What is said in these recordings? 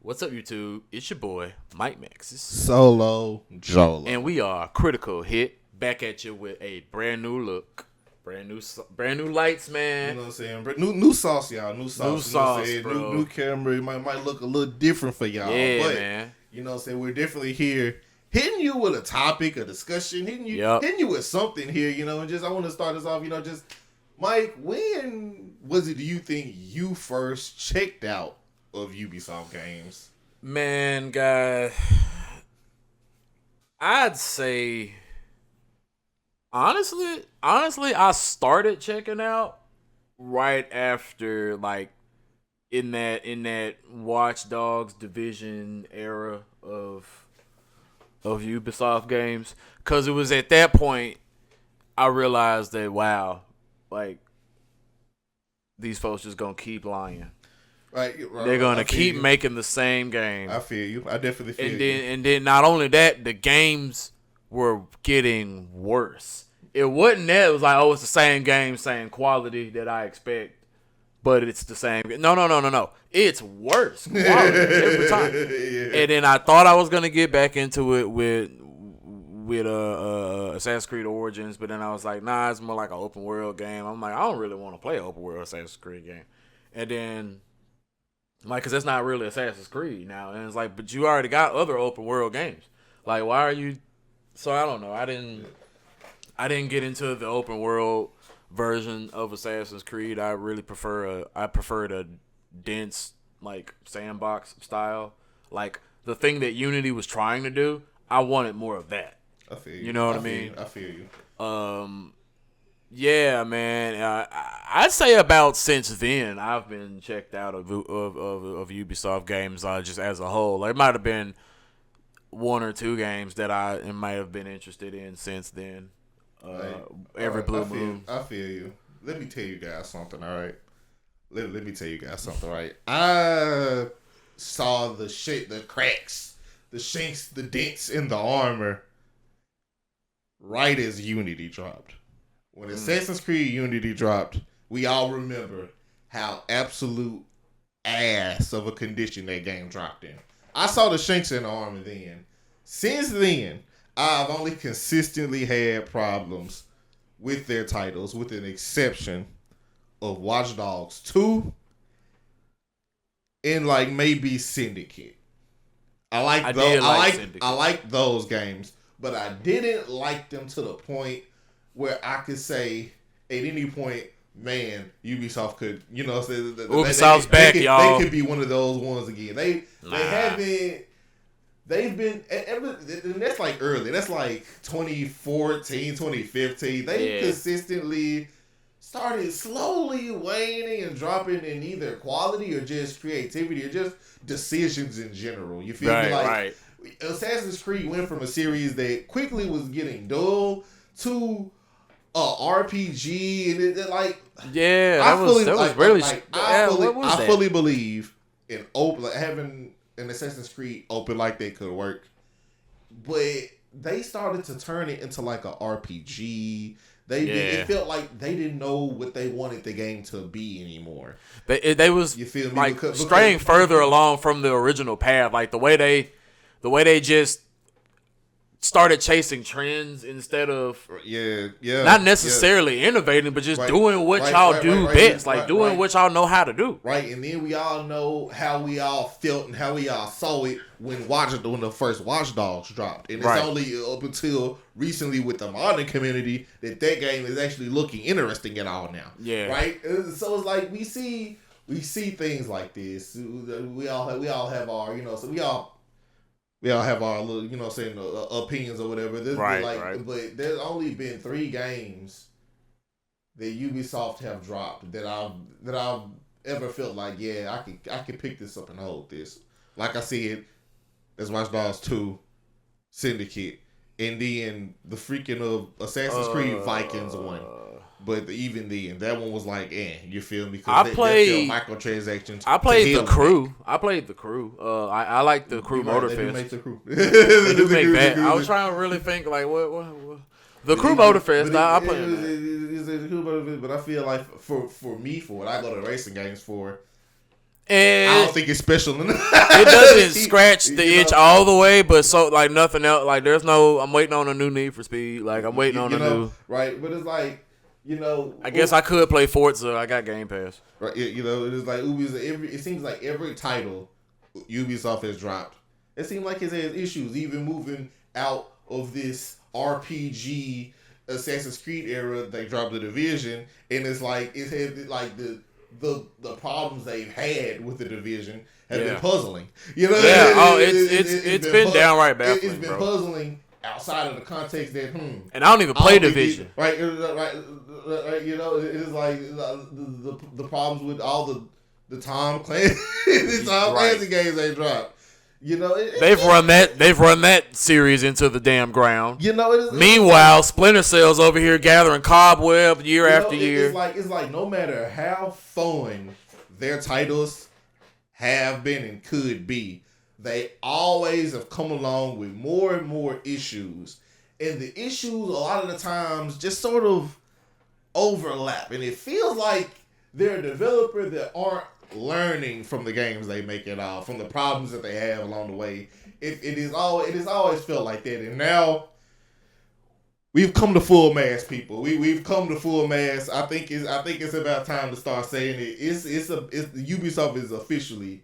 What's up, YouTube? It's your boy, Mike Maxis. Solo Jolo. And we are Critical Hit, back at you with a brand new look. Brand new lights, man. You know what I'm saying? New sauce, y'all. New sauce. New sauce, you know bro. New camera. It might look a little different for y'all. Yeah, but, man. You know what I'm saying? We're definitely here hitting you with a topic, a discussion, hitting you with something here, you know, and just I want to start us off, you know, just Mike, when was it do you think you first checked out of Ubisoft games? Man, guy, I'd say honestly, I started checking out right after, like, in that Watch Dogs Division era of Ubisoft games, because it was at that point I realized that, wow, like, these folks just gonna keep lying. Right, they're gonna keep making the same game. I feel you. I definitely feel you. And then not only that, the games were getting worse. It wasn't that. It was like, oh, it's the same game, same quality that I expect, but it's the same. No. It's worse quality every time. Yeah. And then I thought I was gonna get back into it with Assassin's Creed Origins, but then I was like, nah, it's more like an open world game. I'm like, I don't really want to play an open world Assassin's Creed game. And then, like, because that's not really Assassin's Creed now. And it's like, but you already got other open world games. Like, why are you? So I don't know. I didn't get into the open world version of Assassin's Creed. I really prefer the dense, like, sandbox style. Like, the thing that Unity was trying to do, I wanted more of that. I feel you. You know what I mean? I feel you. Yeah, man. I'd say about since then I've been checked out of Ubisoft games, just as a whole. There might have been one or two games that I might have been interested in since then. Every blue moon. I feel you. Let me tell you guys something. All right. Let me tell you guys something. All right. I saw the shit, the cracks, the shinks, the dents in the armor right as Unity dropped. When Assassin's Creed Unity dropped, we all remember how absolute ass of a condition that game dropped in. I saw the shanks in the armor then. Since then, I've only consistently had problems with their titles, with an exception of Watch Dogs 2 and, like, maybe Syndicate. I like those games, but I didn't like them to the point where I could say at any point, man, Ubisoft could, you know, Ubisoft's back, y'all. They could be one of those ones again. They haven't. They've been, and that's like early. That's like 2014, 2015. They consistently started slowly waning and dropping in either quality or just creativity or just decisions in general. You feel me? Like, right. Assassin's Creed went from a series that quickly was getting dull to RPG, and it like, yeah, I fully believe in having an Assassin's Creed open like they could work, but they started to turn it into like a RPG. It felt like they didn't know what they wanted the game to be anymore. They was, you feel me? Like, straying further along from the original path, like the way they just started chasing trends instead of not necessarily innovating, but just doing what y'all do best, doing what y'all know how to do. Right, and then we all know how we all felt and how we all saw it when the first Watch Dogs dropped, and it's only up until recently with the modern community that game is actually looking interesting at all now. Yeah, right. So it's like we see things like this. We all have our, you know, so we all have our little, you know, saying opinions or whatever. But there's only been 3 games that Ubisoft have dropped that I've ever felt like, yeah, I can pick this up and hold this. Like I said, there's Watch Dogs 2, Syndicate, and then the freaking of Assassin's Creed Vikings one. But even then, that one was like, you feel me? Because they played microtransactions. I played the crew. I like the crew Motorfest. They do make the crew. They do make that. I was trying to really think, like, what? The crew Motorfest. I play it. But I feel like for me, for what I go to racing games for, And I don't think it's special enough. It doesn't scratch the itch all the way, but so like nothing else. Like there's no. I'm waiting on a new Need for Speed. Like I'm waiting on a new. Right, but it's like I guess I could play Forza. I got Game Pass. Right, it is like Ubisoft. It seems like every title Ubisoft has dropped, it seems like it has issues. Even moving out of this RPG Assassin's Creed era, they dropped the Division, and it's like it has like the problems they've had with the Division have been puzzling. Yeah. It's been downright baffling. It's been puzzling outside of the context that and I don't even play Division. Right. It is like the problems with all the Tom Clancy games they dropped. They've run that series into the damn ground. Meanwhile, Splinter Cell's over here gathering cobweb year after year. It's like no matter how fun their titles have been and could be, they always have come along with more and more issues, and the issues a lot of the times just sort of overlap, and it feels like they're a developer that aren't learning from the games they make at all, from the problems that they have along the way. It has always felt like that, and now we've come to full mass, people. We've come to full mass. I think it's about time to start saying it. Ubisoft is officially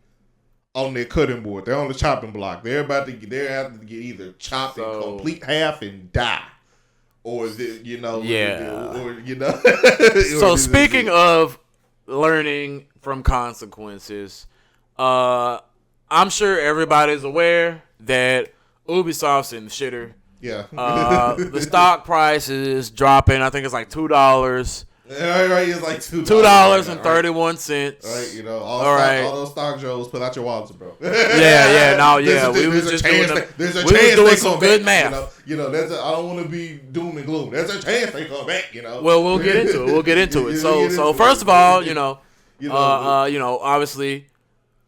on their cutting board. They're on the chopping block. They're about to get either chopped in complete half and die, or So speaking of learning from consequences, I'm sure everybody's aware that Ubisoft's in the shitter. Yeah. The stock price is dropping. I think it's like $2. Right, it's like $2.31. Right, all those stock Joes, put out your wallets, bro. We was just doing some good math. I don't want to be doom and gloom. There's a chance they come back. Well, we'll get into it. So first of all, obviously,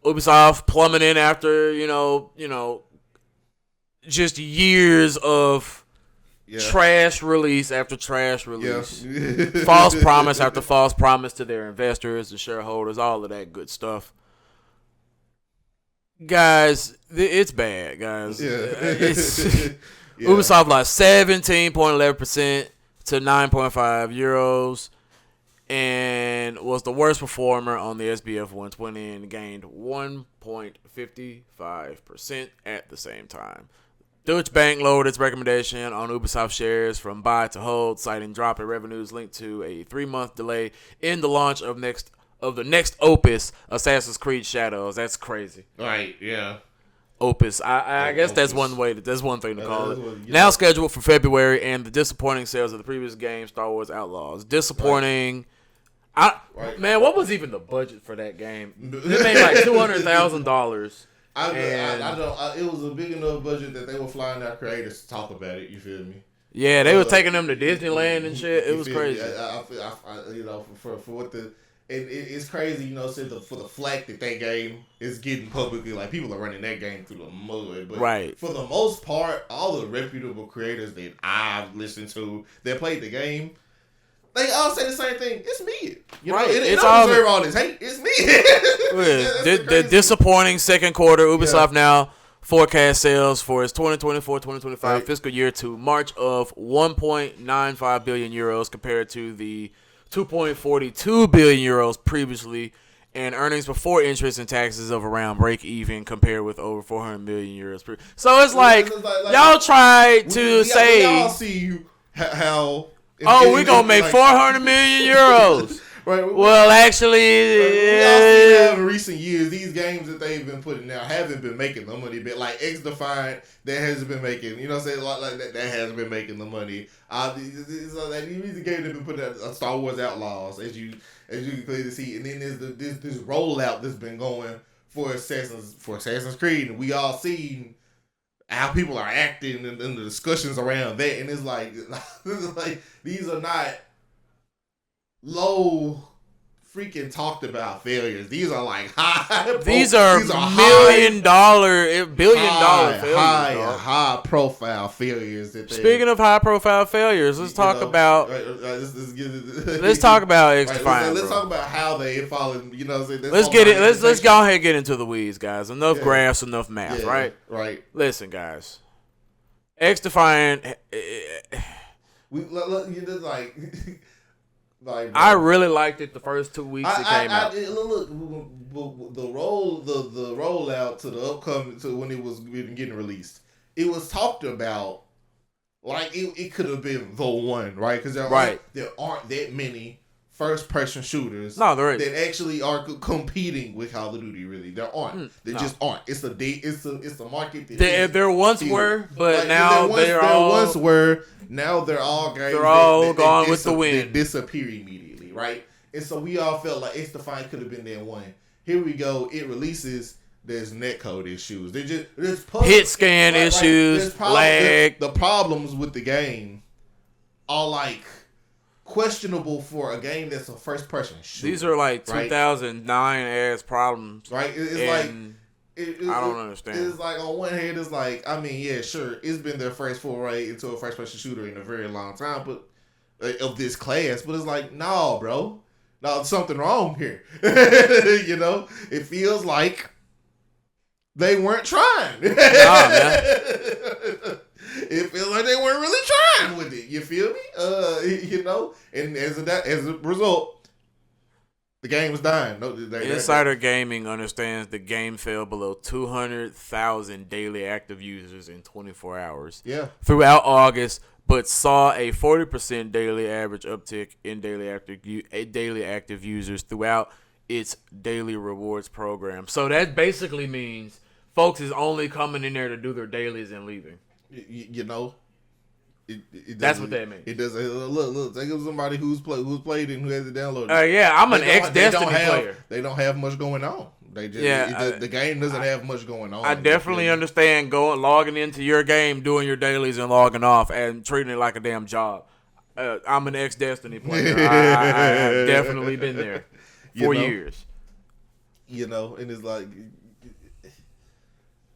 Ubisoft plummeting after just years of trash release after trash release, false promise after false promise to their investors and shareholders, all of that good stuff. Guys, it's bad, guys. Ubisoft lost 17.11% to 9.5 euros and was the worst performer on the SBF 120 and gained 1.55% at the same time. Deutsche Bank lowered its recommendation on Ubisoft shares from buy to hold, citing drop in revenues linked to a 3-month delay in the launch of the next opus, Assassin's Creed Shadows. That's crazy. Right, yeah. Opus. I guess that's one thing to call it. Now scheduled for February, and the disappointing sales of the previous game, Star Wars Outlaws. Disappointing. Right. Man, what was even the budget for that game? They made like $200,000. It was a big enough budget that they were flying out creators to talk about it. You feel me? Yeah, they were taking them to Disneyland and shit. It was crazy. For what it's crazy. For the flack that game is getting publicly, like people are running that game through the mud. But right. For the most part, all the reputable creators that I've listened to that played the game, they all say the same thing. It's me. It don't deserve all this hate. It's me. The disappointing second quarter. Ubisoft now forecast sales for its 2024-2025 fiscal year to March of 1.95 billion euros compared to the 2.42 billion euros previously, and earnings before interest and taxes of around break even compared with over 400 million euros. So it's like y'all tried to say. We all see how. We're going to make 400 million euros. Right. Well, actually, we all see how in recent years, these games that they've been putting out haven't been making the money. But like X-Defiant, that hasn't been making, like that hasn't been making the money. These games have been putting out Star Wars Outlaws, as you can clearly see. And then there's this rollout that's been going for Assassin's Creed. And we all seen how people are acting and the discussions around that, and it's like these are not low freaking talked about failures. These are like high. These are billion dollar failures. High profile failures. Speaking of high profile failures, let's talk about. Let's talk about X-Defiant. Let's talk about how they fallen. You know, let's get it. Let's go ahead and get into the weeds, guys. Enough graphs, enough math, right? Right. Listen, guys. X-Defiant. Like, I really liked it the first 2 weeks it came out. Look, the rollout to the upcoming to when it was getting released, it was talked about like it could have been the one, right? Because there aren't that many first person shooters that actually are competing with Call of Duty. Really, there aren't. There just aren't. It's a market. There once were, but like, now they're all games. They're all gone with the wind. They disappear immediately, right? And so we all felt like X-Defiant could have been that one. Here we go. It releases. There's netcode issues. There's hit scan issues, lag. The problems with the game are like questionable for a game that's a first person shooter. These are like 2009 ass problems, right? I don't understand. It's like on one hand, it's like, I mean, yeah, sure, it's been their first foray into a first person shooter in a very long time, but of this class. But it's like, no, bro, there's something wrong here. You know, it feels like they weren't trying. Nah, man. It feels like they weren't really trying with it. You feel me? You know, and as a result, the game was dying. Insider Gaming understands the game fell below 200,000 daily active users in 24 hours. Yeah. Throughout August, but saw a 40% daily average uptick in daily active users throughout its daily rewards program. So that basically means folks is only coming in there to do their dailies and leaving. You know, that's what that means. It does. Look. Think of somebody who's played and who has it downloaded. Yeah, I'm an ex-Destiny player. They don't have much going on. They just the game doesn't have much going on. I definitely understand logging into your game, doing your dailies, and logging off, and treating it like a damn job. I'm an ex-Destiny player. I have definitely been there for years. You know, and it's like,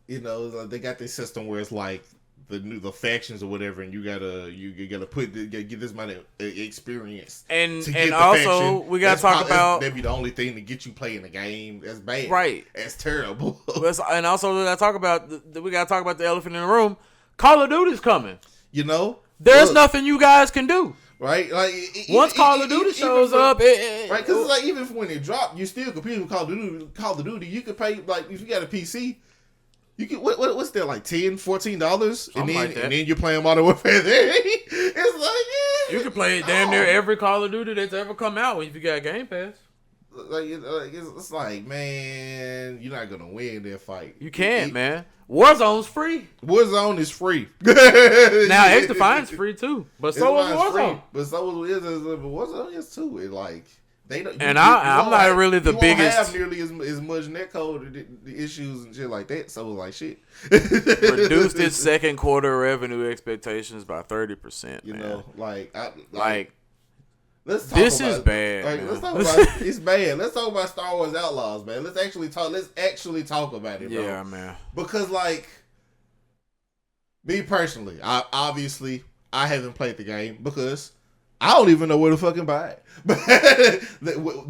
you know, it's like they got this system where it's like the factions or whatever, and you gotta get this amount of experience. And also we gotta talk about that'd be the only thing to get you playing the game. That's bad, right? That's terrible. And also we gotta talk about the elephant in the room. Call of Duty's coming. You know, there's nothing you guys can do. Right, like once Call of Duty shows up, right? Because it's like even when it dropped, you still competing with Call of Duty. You could pay, like, if you got a PC. You can what's that, like $10-$14, and then you're playing Modern Warfare. There, it's like you can play damn near every Call of Duty that's ever come out if you got Game Pass. Like it's like, man, you're not gonna win that fight. You can't, man. Warzone's free. Warzone is free. Now X-Defiant's free too, but so is Warzone. But so is Warzone is too. It like. They don't, and I'm not really the biggest. You don't have nearly as much netcode issues and shit like that. So like shit. Reduced its second quarter revenue expectations by 30%. You know, like let's talk this about, is bad. Like, let's talk about it's bad. Let's talk about Star Wars Outlaws, man. Let's actually talk about it, bro. Yeah, man. Because like me personally, I haven't played the game because I don't even know where to fucking buy it. But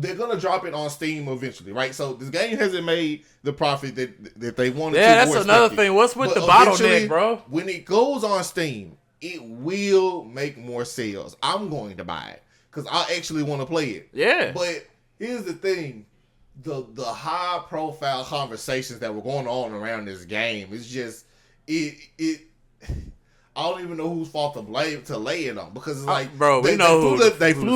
they're gonna drop it on Steam eventually, right? So this game hasn't made the profit that they wanted. Yeah, that's another thing. What's with the bottleneck, bro? When it goes on Steam, it will make more sales. I'm going to buy it because I actually want to play it. Yeah. But here's the thing: the high profile conversations that were going on around this game is just it. I don't even know whose fault to lay it on because it's like, bro, they flew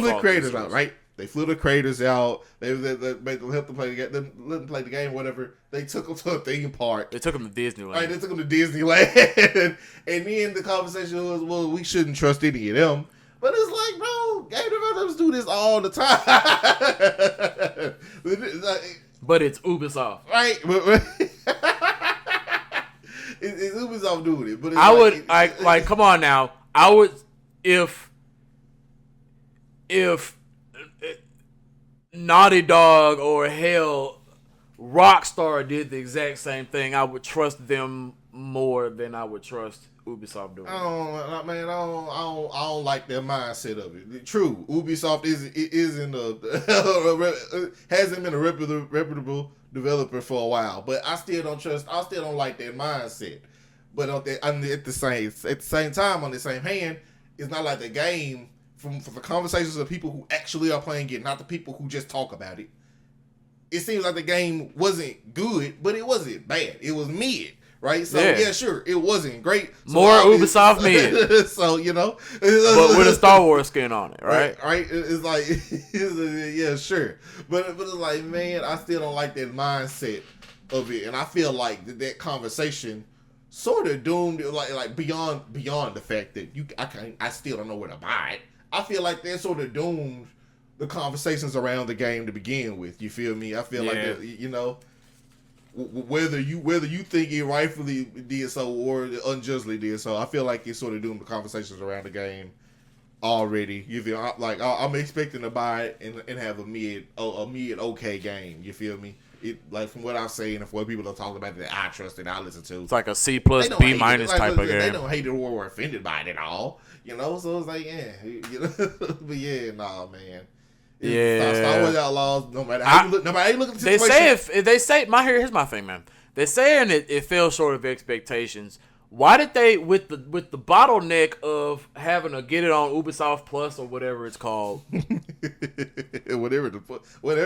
the creators out, right? They flew the creators out. They made them help them play the game. Let them play the game, whatever. They took them to a theme park. They took them to Disneyland. Right, they took them to Disneyland, and then the conversation was, well, we shouldn't trust any of them. But it's like, bro, game developers do this all the time. But it's Ubisoft, right? It's Ubisoft doing it, but it's come on now. I would if Naughty Dog or hell, Rockstar did the exact same thing, I would trust them more than I would trust Ubisoft doing. I don't like their mindset of it. True, Ubisoft isn't a hasn't been a reputable developer for a while, but I still don't like their mindset. But at the same time, on the same hand, it's not like the game from the conversations of people who actually are playing it, not the people who just talk about it. It seems like the game wasn't good, but it wasn't bad. It was mid. Right, so yeah, sure, it wasn't great. So more Ubisoft mid. So but with a Star Wars skin on it, right? Right. It's like, yeah, sure, but it's like, man, I still don't like that mindset of it, and I feel like that conversation sort of doomed, like beyond the fact that I still don't know where to buy it. I feel like that sort of doomed the conversations around the game to begin with. You feel me? I feel like that, whether you think it rightfully did so or unjustly did so, I feel like it sort of doomed the conversations around the game already. You feel like I'm expecting to buy it and have a mid okay game. You feel me? It, like, from what I've seen and from what people are talking about that I trust and I listen to, it's like a C plus B minus type of game. They don't hate it or offended by it at all. So it's like, but yeah, nah, man. Star Wars Outlaws. No matter how you look at the situation. They say here's my thing, man. They're saying it fell short of expectations. Why did they, with the bottleneck of having to get it on Ubisoft Plus or whatever it's called, whatever,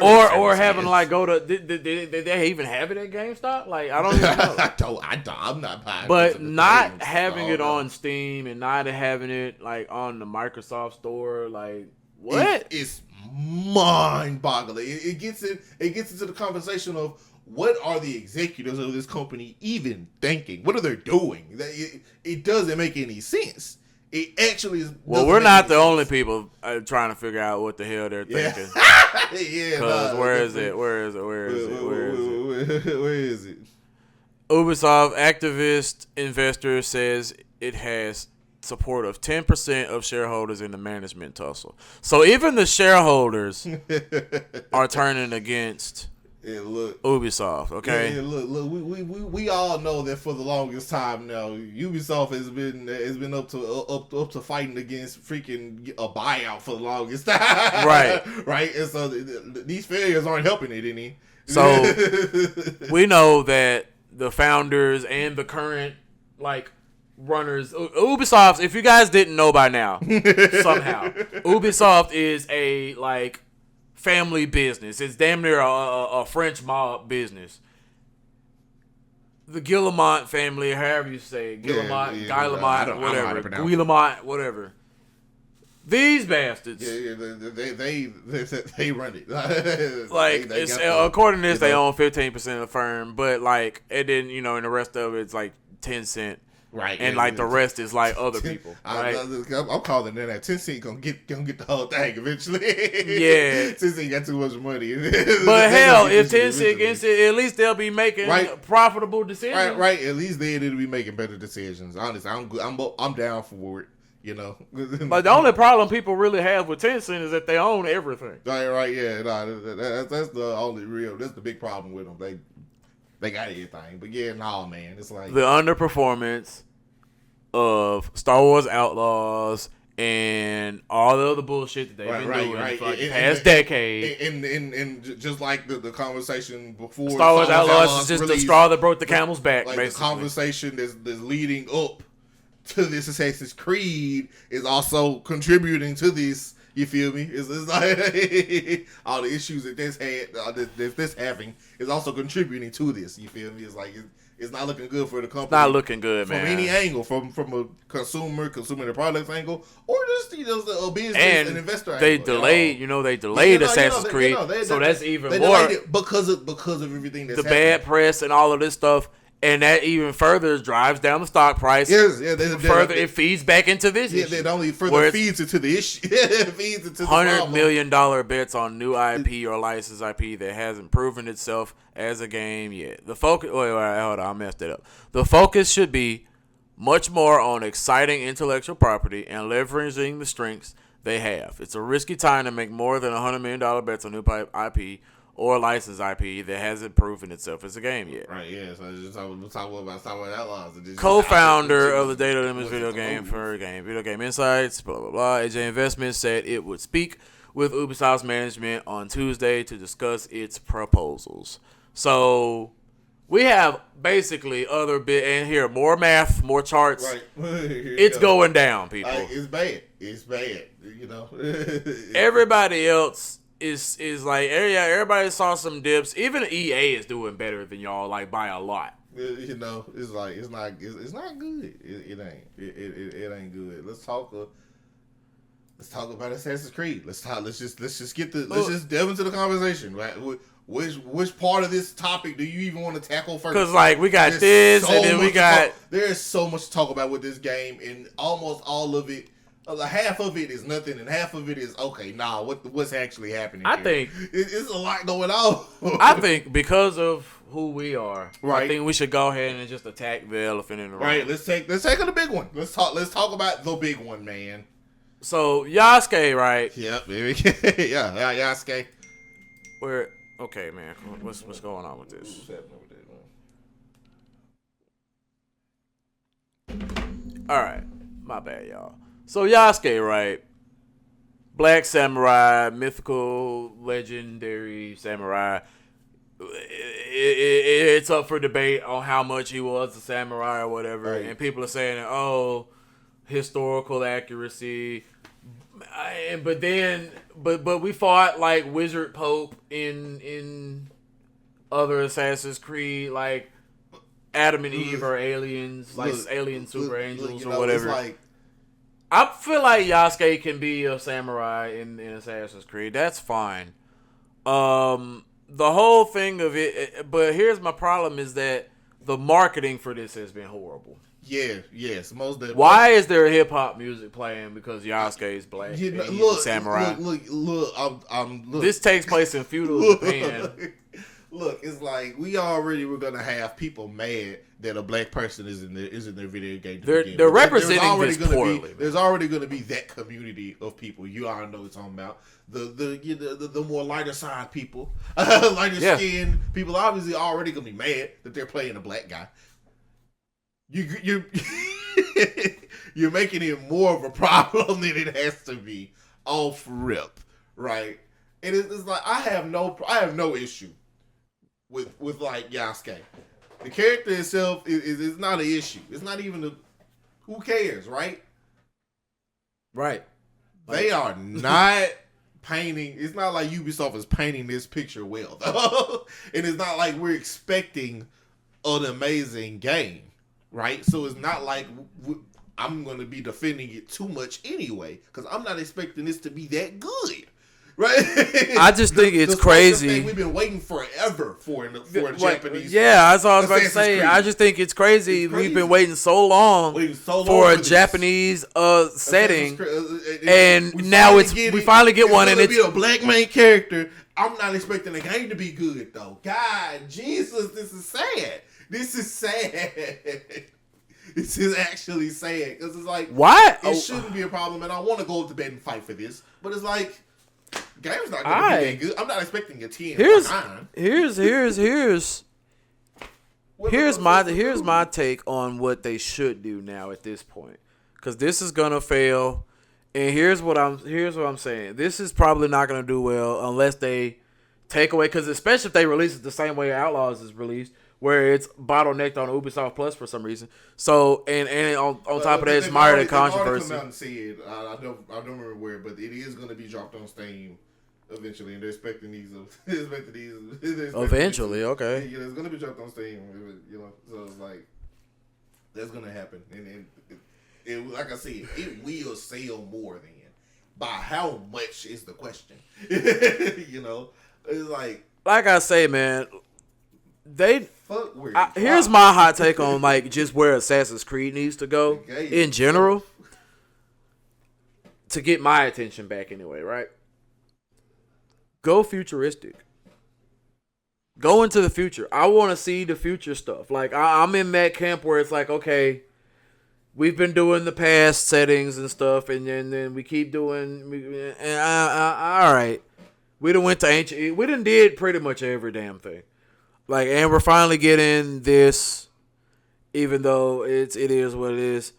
or having to like go to did they even have it at GameStop? Like, I don't even know. I'm not buying. But not having it on Steam and not having it like on the Microsoft Store, like, what? It's mind-boggling. It gets into the conversation of what are the executives of this company even thinking? What are they doing? It doesn't make any sense. It actually is. Well, we're not the only people trying to figure out what the hell they're thinking. Because where is it? Ubisoft activist investor says it has support of 10% of shareholders in the management tussle. So even the shareholders are turning against Ubisoft. Okay. Look. We all know that for the longest time now, Ubisoft has been up to fighting against freaking a buyout for the longest time. Right. And so these failures aren't helping it any. So we know that the founders and the current runners, Ubisoft, if you guys didn't know by now, somehow, Ubisoft is a family business. It's damn near a French mob business. The Guillemot family, however you say it, Guillemot, whatever, Guillemot, whatever. These bastards, they run it. According to this, they own 15% of the firm, but and then and the rest of it's like Tencent. Right, and the rest is other people. Right? I'm calling that Tencent gonna get the whole thing eventually. Yeah, Tencent got too much money. But hell, if Tencent gets it, at least they'll be making profitable decisions. Right. At least they'll be making better decisions. Honestly, I'm down for it. But the only problem people really have with Tencent is that they own everything. Right. Yeah. That's the big problem with them. They got everything, but man, it's like the underperformance of Star Wars Outlaws and all the other bullshit that they've been doing for the past decade. And just like the conversation before, Star Wars Outlaws is just the straw that broke the camel's back. Like, the conversation that's leading up to this Assassin's Creed is also contributing to this. You feel me? It's like all the issues that this having is also contributing to this. You feel me? It's like it's not looking good for the company. It's not looking good, from man. Any angle, from a consuming the products angle, or just a business and investor they angle. They delayed Assassin's Creed, so that's even more because of everything that's the bad press and all of this stuff. And that even further drives down the stock price. Yes, it feeds back into this issue. It only further feeds into the issue. It feeds into the $100 million bets on new IP or licensed IP that hasn't proven itself as a game yet. The focus. Wait, hold on, I messed it up. The focus should be much more on exciting intellectual property and leveraging the strengths they have. It's a risky time to make more than $100 million bets on new IP or licensed IP that hasn't proven itself as a game yet. Right, yeah. So just talk about outlaws. Co-founder of the Data Limits video game Insights, blah, blah, blah. AJ Investments said it would speak with Ubisoft's management on Tuesday to discuss its proposals. So we have basically other and here more math, more charts. Right. It's going down, people. It's bad. It's bad. You know. Everybody else is like, yeah, everybody saw some dips. Even EA is doing better than y'all, like by a lot. You know, it's like it's not good. It ain't. It ain't good. Let's talk about Assassin's Creed. Let's just delve into the conversation. Right? Which part of this topic do you even want to tackle first? Because like we got this, and then we got there's so much to talk about with this game, and almost all of it. Half of it is nothing, and half of it is okay. Nah, what's actually happening? I think it's a lot going on. I think because of who we are, right. I think we should go ahead and just attack the elephant in the room. Right. Let's take on the big one. Let's talk about the big one, man. So Yasuke, right? Yep, baby. yeah, Yasuke. Okay, man. What's going on with this? What's happening with that, man? All right, my bad, y'all. So Yasuke, right? Black samurai, mythical, legendary samurai. It's up for debate on how much he was a samurai or whatever, right. And people are saying, "Oh, historical accuracy." But we fought like Wizard Pope in other Assassin's Creed, like Adam and Eve are aliens, like alien super angels or whatever. Like, I feel like Yasuke can be a samurai in Assassin's Creed. That's fine. The whole thing of it, but here's my problem: is that the marketing for this has been horrible. Yeah, yes, most definitely. Why is there hip hop music playing? Because Yasuke is black. And he's a samurai. Look. This takes place in feudal Japan. Look, it's like we already were gonna have people mad that a black person is in their video game. They're representing this poorly. There's already gonna be that community of people. You already know what I'm talking about. The more lighter side people, lighter skin people, obviously already gonna be mad that they're playing a black guy. You're making it more of a problem than it has to be off rip, right? And it's like I have no issue with like Yasuke. The character itself is not an issue. It's not even who cares, right? Right. They are not painting. It's not like Ubisoft is painting this picture well, though. And it's not like we're expecting an amazing game. Right? So it's not like I'm going to be defending it too much anyway, because I'm not expecting this to be that good. Right? I just think it's crazy. Thing we've been waiting forever for a Japanese. Yeah, that's all I was about to say. I just think it's crazy. We've been waiting so long for a Japanese setting, and now we finally get one, and it's a black main character. I'm not expecting the game to be good though. God, Jesus, this is sad. This is sad. This is actually sad because it's like what? It shouldn't be a problem, and I want to go to bed and fight for this, but it's like game's not going to be that good. I'm not expecting a 10. Here's my take on what they should do now at this point, because this is gonna fail, and here's what I'm saying. This is probably not gonna do well unless they take away, because especially if they release it the same way Outlaws is released, where it's bottlenecked on Ubisoft Plus for some reason. So and on top of that, it's mired in controversy. Come out and see it. I don't remember where, but it is going to be dropped on Steam eventually, and they're expecting these. Eventually, okay. Yeah, it's going to be dropped on Steam. You know, so it's like that's going to happen, and it like I said, it will sell more than by how much is the question. You know, it's like I say, man. Here's my hot take on like just where Assassin's Creed needs to go in general to get my attention back anyway, right? Go futuristic. Go into the future. I want to see the future stuff. Like I'm in that camp where it's like, okay, we've been doing the past settings and stuff, and then we keep doing. And all right, we done went to ancient. We done did pretty much every damn thing. Like, and we're finally getting this, even though it is what it is.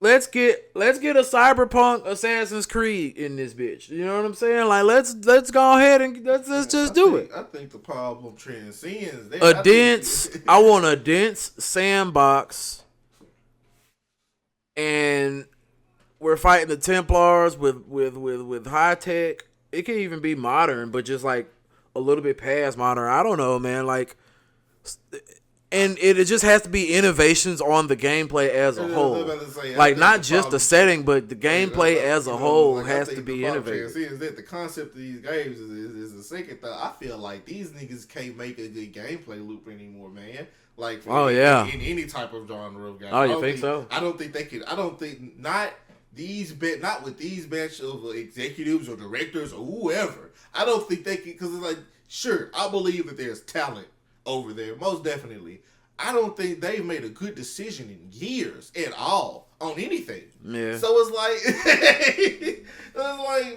Let's get a cyberpunk Assassin's Creed in this bitch. You know what I'm saying? Like, let's go ahead and let's just do it. I think the problem transcends. I want a dense sandbox, and we're fighting the Templars with high tech. It can even be modern, but just like a little bit past modern. I don't know, man. Like, and it just has to be innovations on the gameplay as a whole. Like, not just the setting, but the gameplay as a whole has to be innovative. See, is that the concept of these games is the second thought. I feel like these niggas can't make a good gameplay loop anymore, man. Like, in any type of genre of game. Oh, you think so? I don't think they could. I don't think not with these batch of executives or directors or whoever. I don't think they can, because it's like, sure, I believe that there's talent over there, most definitely. I don't think they've made a good decision in years at all on anything. Yeah. So it's like,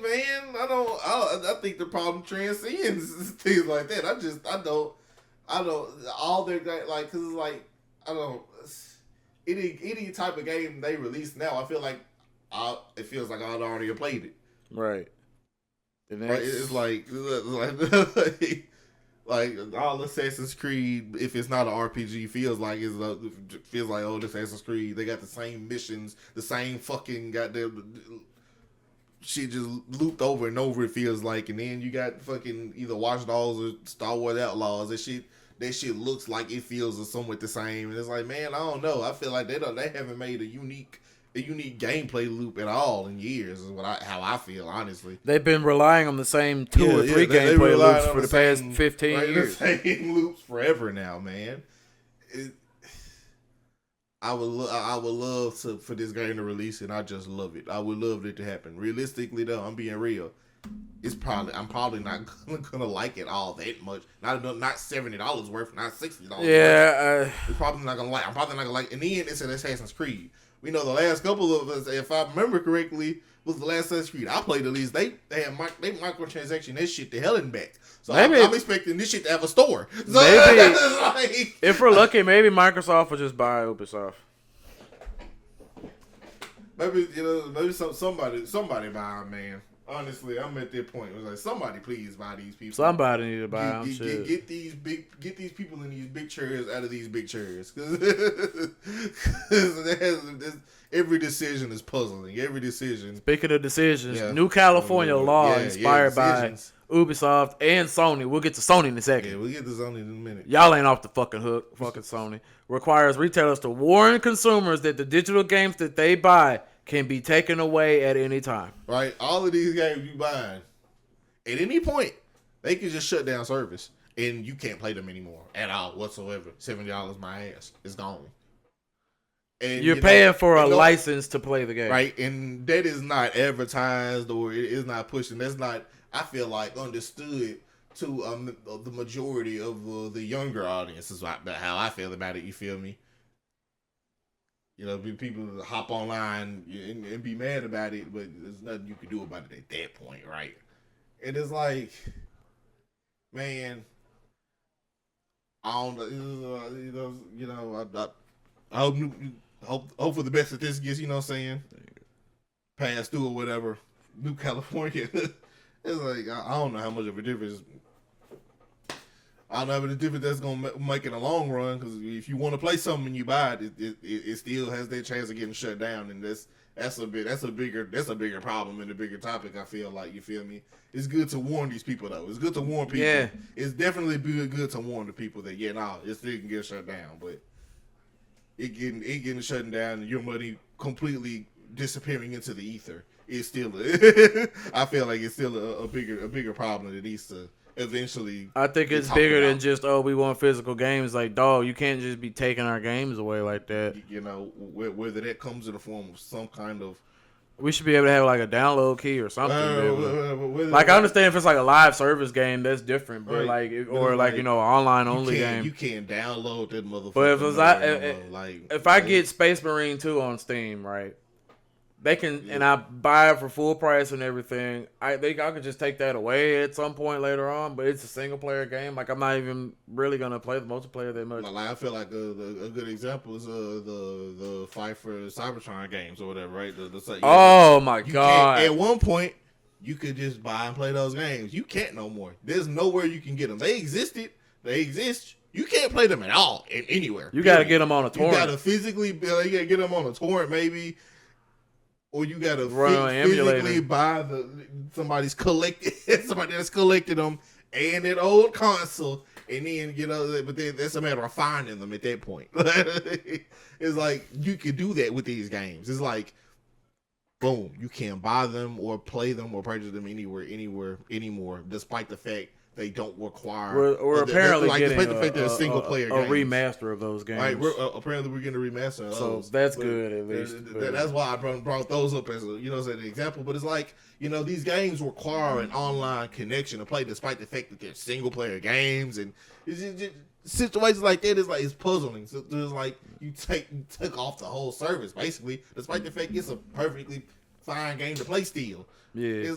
man, I think the problem transcends things like that. I don't all their like, cause it's like, I don't any type of game they release now. I feel like it feels like I'd already played it. Right. Right. It's like like all Assassin's Creed, if it's not an RPG, feels like oh, this Assassin's Creed. They got the same missions, the same fucking goddamn shit just looped over and over. It feels like, and then you got fucking either Watch Dogs or Star Wars Outlaws. That shit looks like it feels somewhat the same. And it's like, man, I don't know. I feel like they haven't made a unique gameplay loop at all in years. Is how I feel, honestly. They've been relying on the same two or three gameplay loops for the past 15 years. The same loops forever now, man. I would love for this game to release, and I just love it. I would love it to happen. Realistically, though, I'm being real. I'm probably not gonna like it all that much. Not $70 worth, not $60. Yeah, it's probably not gonna like. I'm probably not gonna like. In the end, it's an Assassin's Creed. We know the last couple of us, if I remember correctly, was the last Assassin's Creed I played. At least they microtransaction that shit to hell and back. So I'm expecting this shit to have a store. So maybe if we're lucky, maybe Microsoft will just buy Ubisoft. Maybe somebody buy them, man. Honestly, I'm at that point. It was like, somebody please buy these people. Somebody need to buy them. Get these people in these big chairs out of these big chairs. Because every decision is puzzling. Every decision. Speaking of decisions, New California law inspired by Ubisoft and Sony. We'll get to Sony in a second. Yeah, we'll get to Sony in a minute. Y'all ain't off the fucking hook. Fucking Sony. Requires retailers to warn consumers that the digital games that they buy can be taken away at any time. Right? All of these games you buying, at any point, they can just shut down service and you can't play them anymore at all whatsoever. $70 my ass. It's gone. And you're paying for a license to play the game. Right? And that is not advertised or it is not pushing. That's not, I feel like, understood to the majority of the younger audience is how I feel about it. You feel me? People hop online and be mad about it, but there's nothing you can do about it at that point, right? And it's like, man, I don't I hope for the best that this gets, you know what I'm saying? Pass through or whatever. New California. It's like, I don't know how much of a difference. I don't know the difference that's gonna make in the long run. Because if you want to play something and you buy it, it still has that chance of getting shut down, and that's a bigger problem and a bigger topic. I feel like, you feel me. It's good to warn these people though. It's good to warn people. Yeah. It's definitely good to warn the people that it still can get shut down, but it getting shut down and your money completely disappearing into the ether is still I feel like it's still a bigger problem that needs to eventually. I think it's bigger than just, we want physical games. Like, dog, you can't just be taking our games away like that. Whether that comes in the form of some kind of We should be able to have like a download key or something. Like I understand if it's like a live service game, that's different. But like, or like you know, online only game. You can't download that motherfucker. But if it's if I get Space Marine 2 on Steam, right? They can and I buy it for full price and everything. I could just take that away at some point later on. But it's a single player game. Like I'm not even really gonna play the multiplayer that much. Like I feel like a good example is the Fight for Cybertron games or whatever, right? Oh my god! At one point, you could just buy and play those games. You can't no more. There's nowhere you can get them. They existed. They exist. You can't play them at all anywhere. You got to get them on a torrent. You got to physically. You got to get them on a torrent, maybe. Or you gotta physically buy somebody that's collected them and that old console, and then but then that's a matter of finding them at that point. It's like you can do that with these games. It's like, boom, you can't buy them or play them or purchase them anywhere anymore, despite the fact they don't require. We're apparently getting despite the fact they're single player a remaster of those games. Right, apparently we're getting a remaster of those. So that's good at least. That's why I brought those up as an example. But it's like these games require an online connection to play, despite the fact that they're single player games, and it's just situations like that is like it's puzzling. So it's like you took off the whole service basically, despite the fact it's a perfectly fine game to play still. Yeah,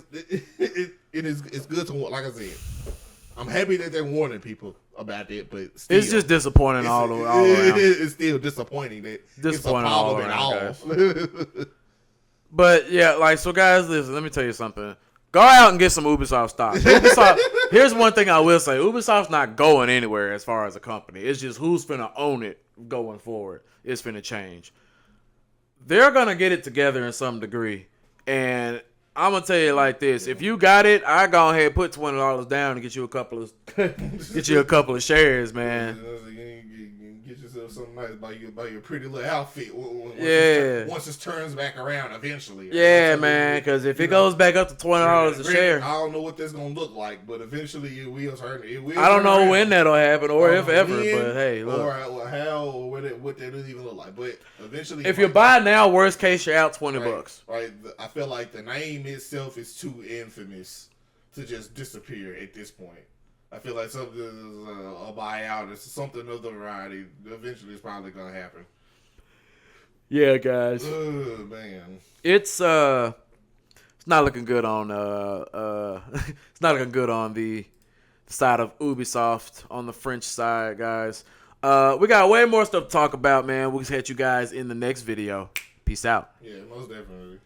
it's good to, like I said. I'm happy that they're warning people about it, but still, it's just disappointing all around. It's still disappointing that it's a problem at all. But yeah, like so, guys, listen. Let me tell you something. Go out and get some Ubisoft stock. Here's one thing I will say: Ubisoft's not going anywhere as far as a company. It's just who's finna own it going forward. It's finna change. They're gonna get it together in some degree, and I'm gonna tell you like this: if you got it, I go ahead and put $20 down and get you a couple of shares, man. Get yourself something nice. Buy your pretty little outfit. Once it turns back around, eventually. Yeah, man. Because if it goes back up to $20 a share, I don't know what that's gonna look like, but eventually it will turn. I don't know when that'll happen or if ever. But hey, look. Or how or what that would even look like. But eventually, if you buy now, worst case you're out $20. Right. I feel like the name itself is too infamous to just disappear at this point. I feel like something is a buyout. It's something of the variety. Eventually, it's probably gonna happen. Yeah, guys. Oh man, it's not looking good on it's not looking good on the side of Ubisoft on the French side, guys. We got way more stuff to talk about, man. We'll catch you guys in the next video. Peace out. Yeah, most definitely.